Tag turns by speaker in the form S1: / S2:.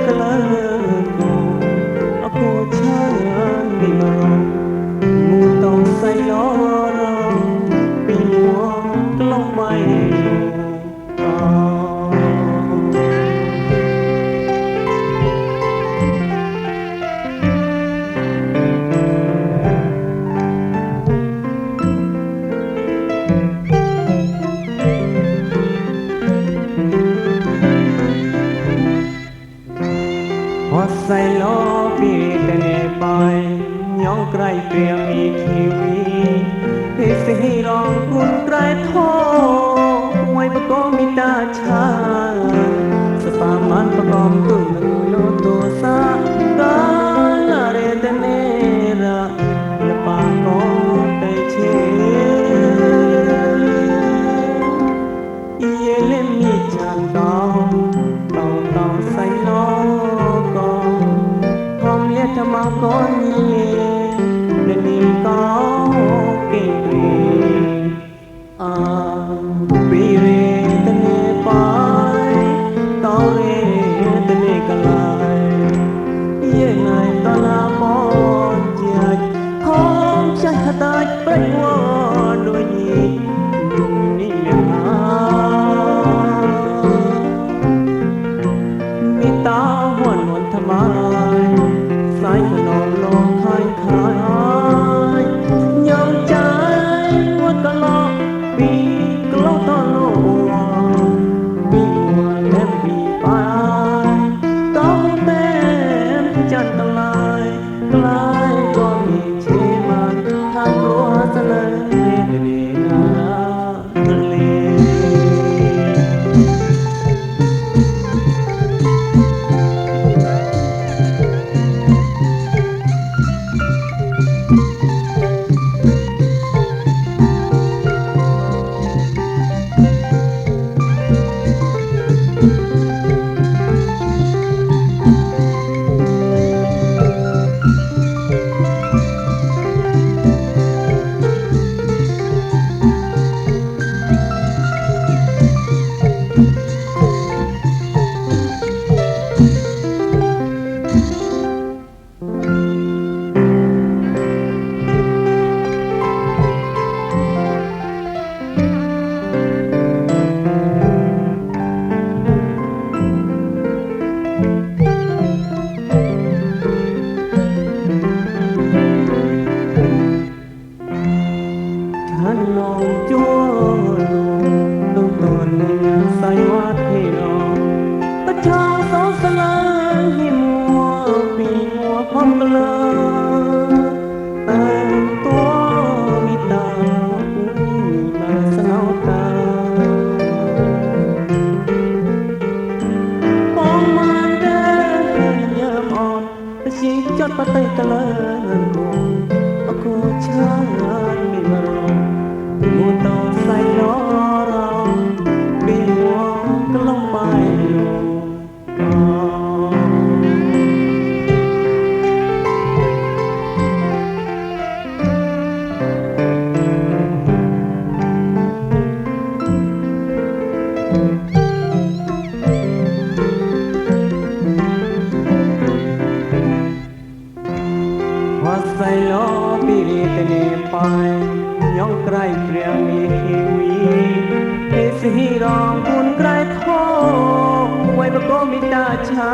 S1: កលើគូអគូឆានមីមរងមូតងសៃឡរងពីមួក្លងបៃហត់សៃឡពីតែនេះបាយញងក្រៃព្រាមីคีวีទេសិរងគុណក្រៃធោមួយបកមីតាឆាសបាមានបកំទុនលោទោសាកាលារេតនេរាលបាកោតេឆេយេលេមីចានតោតោសៃឡธรรมกรณีในนิมก็เก่งรีปรีเรตเนปายตอเรตเนกลายเย่ไงตลาบอนเจียดหอมใจขตายไปว่าโดยนี้นี่เมียนามีตาหวนหวนทำไมสายขนมลงคายคายยอมใจว่ากะลอกปีกลอกตอโลปีหัวแลมปีปลายต้องเต็มจันตลายกลายก็มีเชมันทางรัวเสลยเดนาทะเลลองจัวลูกตัวหนึ่งใส่วัดให้ลองประชาสองสลายให้มัวปีมัวพร้อมกันเลยแต่งตัวมีตามาสนาวตาปองมาเดินเยี่ยมอ่อนแต่ชีจดปะเตยตะเลินกูอกูช้างมีมารอมูตองใส่ล้อเราปีหัวก็ลงไปอยู่หัวใส่ล้อปีรีตเนไปยองไกรเปรียงมีทีวีเอสิรองคุณไกรทองไว้ประกอบมิตาชา